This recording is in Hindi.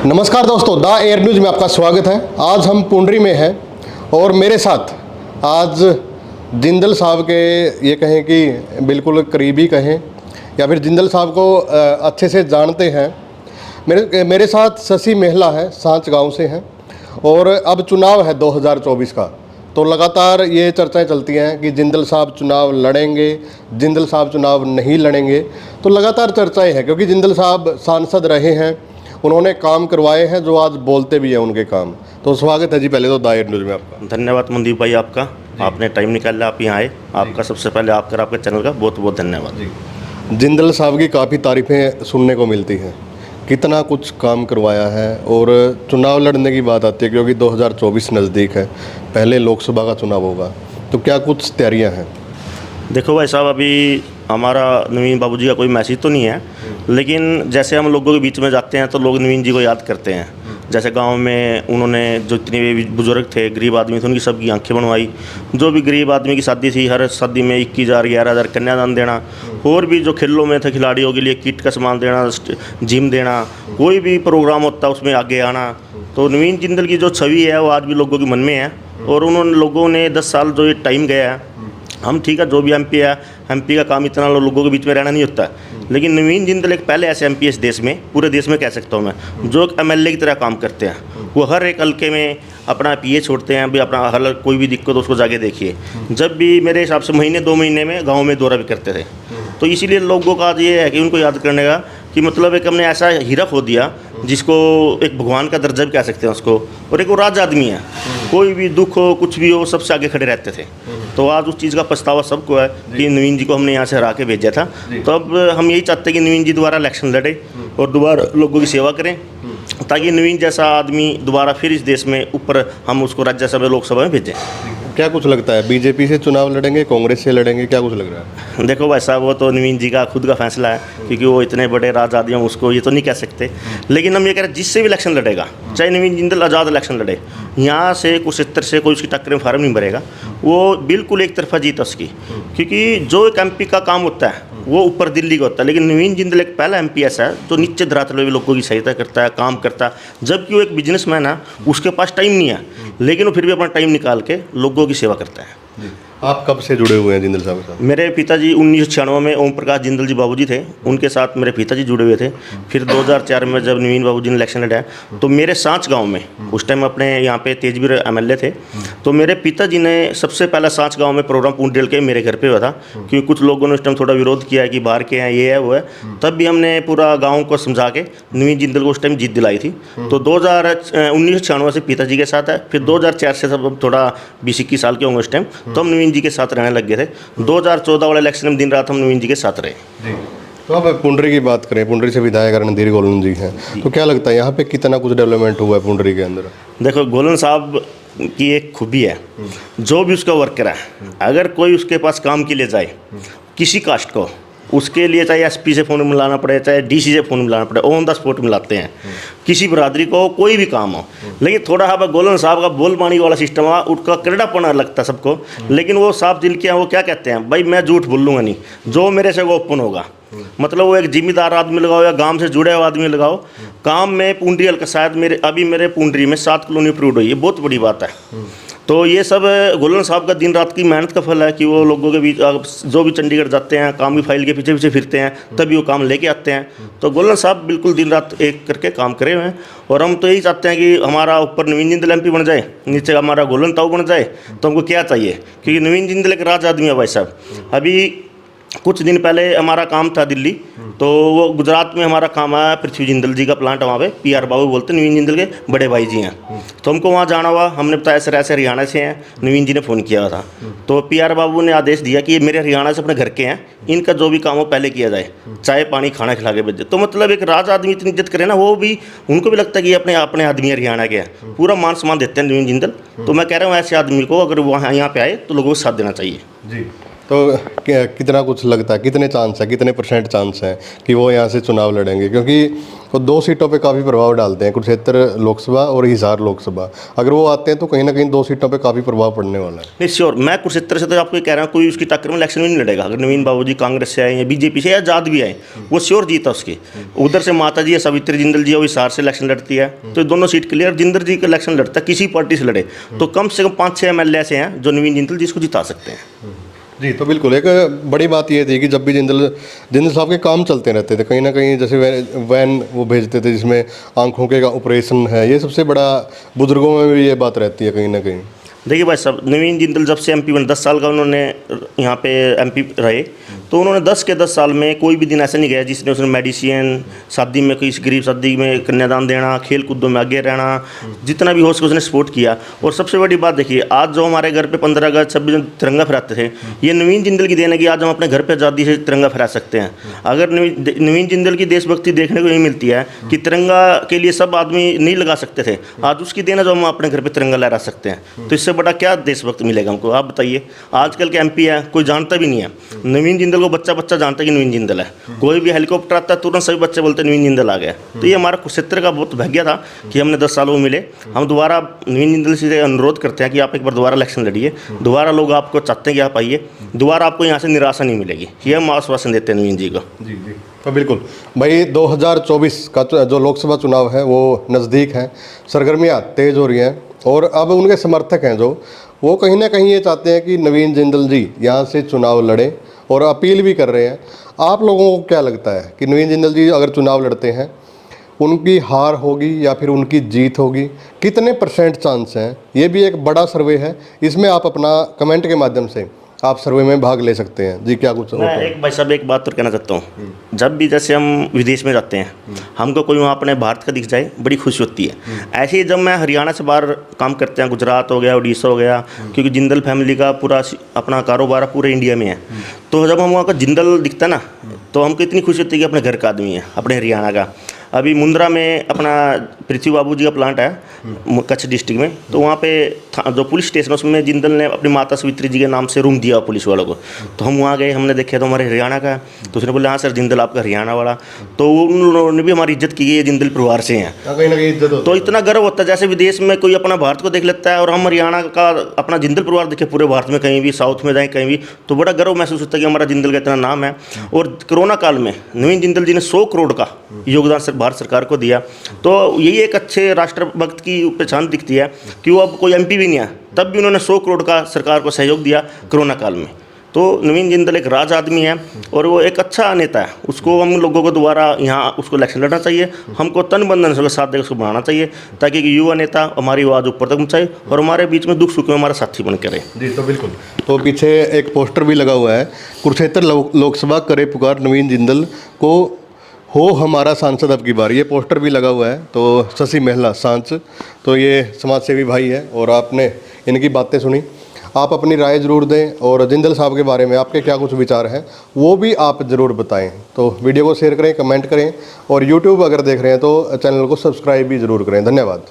नमस्कार दोस्तों, द एयर न्यूज़ में आपका स्वागत है। आज हम पुंडरी में हैं और मेरे साथ आज जिंदल साहब के ये कहें कि बिल्कुल करीबी कहें या फिर जिंदल साहब को अच्छे से जानते हैं। मेरे साथ शशि मेहला है, सांच गांव से हैं और अब चुनाव है 2024 का, तो लगातार ये चर्चाएं चलती हैं कि जिंदल साहब चुनाव लड़ेंगे, जिंदल साहब चुनाव नहीं लड़ेंगे। तो लगातार चर्चाएं हैं क्योंकि जिंदल साहब सांसद रहे हैं, उन्होंने काम करवाए हैं जो आज बोलते भी हैं उनके काम। तो स्वागत है जी पहले तो द एयर न्यूज़ में आपका। धन्यवाद मनदीप भाई, आपका आपने टाइम निकाला, आप यहाँ आए, आपका सबसे पहले आपके चैनल का बहुत बहुत धन्यवाद। जिंदल साहब की काफ़ी तारीफ़ें सुनने को मिलती हैं, कितना कुछ काम करवाया है। और चुनाव लड़ने की बात आती है क्योंकि 2024 नज़दीक है, पहले लोकसभा का चुनाव होगा, तो क्या कुछ तैयारियां हैं? देखो भाई साहब, अभी हमारा नवीन बाबूजी का कोई मैसेज तो नहीं है, लेकिन जैसे हम लोगों के बीच में जाते हैं तो लोग नवीन जी को याद करते हैं। जैसे गांव में उन्होंने जो इतने भी बुजुर्ग थे, गरीब आदमी थे, उनकी सबकी आंखें बनवाई। जो भी गरीब आदमी की शादी थी, हर शादी में 21,000 11,000 कन्यादान देना। और भी जो खेलों में थे खिलाड़ियों के लिए किट का सामान देना, जिम देना, कोई भी प्रोग्राम होता है उसमें आगे आना। तो नवीन जिंदल की जो छवि है वो आज भी लोगों के मन में है। और उन्होंने लोगों ने 10 साल जो ये टाइम गया है, हम ठीक है जो भी एमपी है, एमपी का काम इतना लोगों के बीच में रहना नहीं होता है, लेकिन नवीन जिंदल एक पहले ऐसे एमपी इस देश में, पूरे देश में कह सकता हूँ मैं, जो एक एमएलए की तरह काम करते हैं। वो हर एक हल्के में अपना पीए छोड़ते हैं, भी अपना हल कोई भी दिक्कत उसको जाके देखिए। जब भी मेरे हिसाब से महीने 2 महीने में गाँव में दौरा भी करते थे। तो इसीलिए लोगों का आज ये है कि उनको याद करने का कि मतलब एक हमने ऐसा हीरा खो दिया जिसको एक भगवान का दर्जा भी कह सकते हैं उसको, और एक वो राज आदमी है, कोई भी दुख हो कुछ भी हो सबसे आगे खड़े रहते थे। तो आज उस चीज़ का पछतावा सबको है कि नवीन जी को हमने यहाँ से हरा के भेजा था। तो अब हम यही चाहते हैं कि नवीन जी दोबारा इलेक्शन लड़े और दोबारा लोगों की सेवा करें, ताकि नवीन जैसा आदमी दोबारा फिर इस देश में ऊपर हम उसको राज्यसभा लोकसभा में भेजें। क्या कुछ लगता है, बीजेपी से चुनाव लड़ेंगे, कांग्रेस से लड़ेंगे, क्या कुछ लग रहा है? देखो भाई साहब, वो तो नवीन जी का खुद का फैसला है, क्योंकि वो इतने बड़े राज आदमी हैं, उसको ये तो नहीं कह सकते। लेकिन हम ये कह रहे हैं जिससे भी इलेक्शन लड़ेगा, चाहे नवीन जिंदल आज़ाद इलेक्शन लड़े, यहाँ से कुरुक्षेत्र से कोई उसकी टक्कर में फार्म नहीं भरेगा, वो बिल्कुल एक तरफा जीत है उसकी। क्योंकि जो एक एमपी का काम होता है वो ऊपर दिल्ली का होता है, लेकिन नवीन जिंदल एक पहला एमपी ऐसा है जो नीचे धरातल में लोगों की सहायता करता है, काम करता है। जबकि वो एक बिजनेसमैन है, उसके पास टाइम नहीं है, लेकिन वो फिर भी अपना टाइम निकाल के लोगों की सेवा करता है। आप कब से जुड़े हुए हैं जिंदल साहब के साथ? मेरे पिताजी 1996 में ओम प्रकाश जिंदल जी बाबूजी थे, उनके साथ मेरे पिताजी जुड़े हुए थे। फिर 2004 में जब नवीन बाबूजी ने इलेक्शन लड़ा तो मेरे सांच गांव में, उस टाइम अपने यहाँ पे तेजवीर एमएलए थे, तो मेरे पिताजी ने सबसे पहला सांच गांव में प्रोग्राम पुंडरी के मेरे घर पे हुआ था। क्योंकि कुछ लोगों ने उस टाइम थोड़ा विरोध किया कि बाहर के हैं, ये है वो है, तब भी हमने पूरा गाँव को समझा के नवीन जिंदल को उस टाइम जीत दिलाई थी। तो 1996 से पिताजी के साथ है, फिर 2004 से सब थोड़ा 20-21 साल के होंगे उस टाइम, तो हम नवीन जी के साथ रहने लग गए थे। 2014 वाले इलेक्शन में दिन रात हम नवीन जी के साथ रहे। तो अब पुंडरी की बात करें, पुंडरी से विधायक रणधीर गोलन जी हैं, तो क्या लगता है यहाँ पे कितना कुछ डेवलपमेंट हुआ है पुंडरी के अंदर? देखो, गोलन साहब की एक खूबी है, जो भी उसका वर्कर है, अगर कोई उसके पास काम के लिए जाए, किसी कास्ट को, उसके लिए चाहे एसपी से फ़ोन मिलाना पड़े, चाहे डीसी से फ़ोन मिलाना पड़े, ऑन द स्पॉट मिलाते हैं। किसी बरादरी को कोई भी काम हो, लेकिन थोड़ा हाँ गोलन साहब का बोलबाणी वाला सिस्टम है, उसका करड़ापना लगता है सबको। लेकिन वो साहब दिल के हैं, वो क्या कहते हैं, भाई मैं झूठ बोलूँगा नहीं, जो मेरे से वो ओपन होगा। मतलब वो एक जिम्मेदार आदमी लगाओ या गांव से जुड़े हुए आदमी लगाओ, काम में पुंडरी हल्का शायद मेरे पुंडरी में 7 कॉलोनी अप्रूव्ड हुई, ये बहुत बड़ी बात है। तो ये सब गोलन साहब का दिन रात की मेहनत का फल है कि वो लोगों के बीच जो भी चंडीगढ़ जाते हैं, काम की फाइल के पीछे पीछे फिरते हैं, तभी वो काम लेके आते हैं। तो गोलन साहब बिल्कुल दिन रात एक करके काम करे हुए हैं। और हम तो यही चाहते हैं कि हमारा ऊपर नवीन जिंदल एमपी बन जाए, नीचे हमारा गोलन ताऊ बन जाए। तो हमको क्या चाहिए, क्योंकि नवीन जिंदल एक राज आदमी है भाई साहब। अभी कुछ दिन पहले हमारा काम था दिल्ली, तो वो गुजरात में हमारा काम आया, पृथ्वी जिंदल जी का प्लांट है वहाँ पे, पीआर बाबू बोलते हैं, नवीन जिंदल के बड़े भाई जी हैं। तो हमको वहाँ जाना हुआ, हमने बताया सर ऐसे हरियाणा से हैं, नवीन जी ने फ़ोन किया था। तो पीआर बाबू ने आदेश दिया कि ये मेरे हरियाणा से अपने घर के हैं, इनका जो भी काम हो पहले किया जाए, चाय पानी खाना खिला के भेजे। तो मतलब एक राज आदमी इतनी इज्जत करे ना, वो भी उनको भी लगता है कि अपने आदमी हरियाणा के हैं, पूरा मान सम्मान देते हैं नवीन जिंदल। तो मैं कह रहा हूँ ऐसे आदमी को अगर वहाँ यहाँ पे आए तो लोगों को साथ देना चाहिए। जी। तो कितना कुछ लगता है, कितने चांस है, कितने % चांस है कि वो यहाँ से चुनाव लड़ेंगे? क्योंकि वो 2 सीटों पे काफ़ी प्रभाव डालते हैं, कुरुक्षेत्र लोकसभा और हिसार लोकसभा। अगर वो आते हैं तो कहीं ना कहीं 2 सीटों पे काफ़ी प्रभाव पड़ने वाला है। नहीं श्योर, मैं कुरुक्षेत्र से तो आपको ये कह रहा हूँ, कोई उसकी टक्कर में इलेक्शन में नहीं लड़ेगा। अगर नवीन बाबू जी कांग्रेस से आए या बीजेपी से या आजाद भी आए, वो श्योर जीता उसकी। उधर से माता जी या सावित्री जिंदल जी, वो हिसार से इलेक्शन लड़ती है, तो दोनों सीट क्लियर। जिंदल जी का इलेक्शन लड़ता है किसी पार्टी से लड़े तो कम से कम 5-6 MLA ऐसे हैं जो नवीन जिंदल जी इसको जिता सकते हैं। जी, तो बिल्कुल एक बड़ी बात ये थी कि जब भी जिंदल साहब के काम चलते रहते थे, कहीं ना कहीं जैसे वैन वो भेजते थे जिसमें आंखों के ऑपरेशन है, ये सबसे बड़ा बुजुर्गों में भी ये बात रहती है कहीं ना कहीं। देखिए भाई साहब, नवीन जिंदल जब से MP बने, 10 साल का उन्होंने यहाँ पे MP रहे, तो उन्होंने 10 के 10 साल में कोई भी दिन ऐसा नहीं गया जिसने उसने मेडिसिन, शादी में किसी गरीब शादी में कन्यादान देना, खेल कूदों में आगे रहना, जितना भी हो सके उसने सपोर्ट किया। और सबसे बड़ी बात देखिए, आज जो हमारे घर पे 15 अगस्त 26 जनवरी तिरंगा फहराते थे, ये नवीन जिंदल की देन है कि आज हम अपने घर पर आज़ादी से तिरंगा फहरा सकते हैं। अगर नवीन जिंदल की देशभक्ति देखने को नहीं मिलती है कि तिरंगा के लिए सब आदमी नहीं लगा सकते थे, आज उसकी देन है जो हम अपने घर पर तिरंगा लहरा सकते हैं। तो इससे बड़ा क्या देशभक्त मिलेगा हमको, आप बताइए। आजकल के MP है कोई जानता भी नहीं है, नवीन जिंदल को बच्चा बच्चा जानता है कि नवीन जिंदल है। कोई भी हेलीकॉप्टर आता है तुरंत सभी बच्चे बोलते हैं नवीन जिंदल आ गया। तो ये हमारा कुरुक्षेत्र का बहुत भाग्य था कि हमने 10 सालों में मिले। हम दोबारा नवीन जिंदल से अनुरोध करते हैं कि आप एक बार दोबारा इलेक्शन लड़िए, दोबारा लोग आपको चाहते हैं कि आप आइए, दोबारा आपको यहाँ से निराशा नहीं मिलेगी, ये हम आश्वासन देते हैं नवीन जी को। जी जी, तो बिल्कुल भाई 2024 का जो लोकसभा चुनाव है वो नज़दीक है, सरगर्मियाँ तेज़ हो रही हैं और अब उनके समर्थक हैं जो वो कहीं ना कहीं ये चाहते हैं कि नवीन जिंदल जी यहाँ से चुनाव लड़े और अपील भी कर रहे हैं। आप लोगों को क्या लगता है कि नवीन जिंदल जी अगर चुनाव लड़ते हैं उनकी हार होगी या फिर उनकी जीत होगी? कितने % चांस हैं? ये भी एक बड़ा सर्वे है, इसमें आप अपना कमेंट के माध्यम से आप सर्वे में भाग ले सकते हैं। जी, क्या कुछ? मैं एक भाई साहब एक बात तो कहना चाहता हूँ, जब भी जैसे हम विदेश में जाते हैं, हमको कोई वहाँ अपने भारत का दिख जाए बड़ी खुशी होती है। ऐसे ही जब मैं हरियाणा से बाहर काम करते हैं, गुजरात हो गया, उड़ीसा हो गया, क्योंकि जिंदल फैमिली का पूरा अपना कारोबार पूरे इंडिया में है, तो जब हम वहाँ का जिंदल दिखता है ना, तो हमको इतनी खुशी होती है कि अपने घर का आदमी है, अपने हरियाणा का। अभी मुंद्रा में अपना पृथ्वी बाबू जी का प्लांट है कच्छ डिस्ट्रिक्ट में, तो वहाँ पे जो पुलिस स्टेशन उसमें जिंदल ने अपनी माता सावित्री जी के नाम से रूम दिया पुलिस वालों को। तो हम वहाँ गए, हमने देखा तो हमारे हरियाणा का है, तो उसने बोला हाँ सर जिंदल आपका हरियाणा वाला। तो उन लोगों ने भी हमारी इज्जत की, ये जिंदल परिवार से हैं, कहीं ना कहीं इज्जत होती तो इतना गर्व होता है। जैसे विदेश में कोई अपना भारत को देख लेता है और हम हरियाणा का अपना जिंदल परिवार देखे पूरे भारत में, कहीं भी साउथ में जाए कहीं भी, तो बड़ा गर्व महसूस होता है कि हमारा जिंदल का इतना नाम है। और कोरोना काल में नवीन जिंदल जी ने 100 करोड़ का योगदान भारत सरकार को दिया, तो यही एक अच्छे राष्ट्रभक्त की पहचान दिखती है कि वो अब कोई MP भी नहीं है, तब भी उन्होंने 100 करोड़ का सरकार को सहयोग दिया कोरोना काल में। तो नवीन जिंदल एक राज आदमी है और वो एक अच्छा नेता है, उसको हम लोगों को दोबारा यहाँ उसको इलेक्शन लड़ना चाहिए, हमको तन बंधन से साथ देकर उसको बनाना चाहिए, ताकि एक युवा नेता हमारी आवाज़ ऊपर तक पहुँचाए और हमारे बीच में दुख सुख में हमारा साथी बन के रहे। जी, तो बिल्कुल। तो पीछे एक पोस्टर भी लगा हुआ है, कुरुक्षेत्र लोकसभा करे पुकार नवीन जिंदल को हो हमारा सांसद अब की बार, ये पोस्टर भी लगा हुआ है। तो शशि महिला सांसद, तो ये समाज सेवी भाई है और आपने इनकी बातें सुनी, आप अपनी राय ज़रूर दें और जिंदल साहब के बारे में आपके क्या कुछ विचार हैं वो भी आप ज़रूर बताएं। तो वीडियो को शेयर करें, कमेंट करें और यूट्यूब अगर देख रहे हैं तो चैनल को सब्सक्राइब भी ज़रूर करें। धन्यवाद।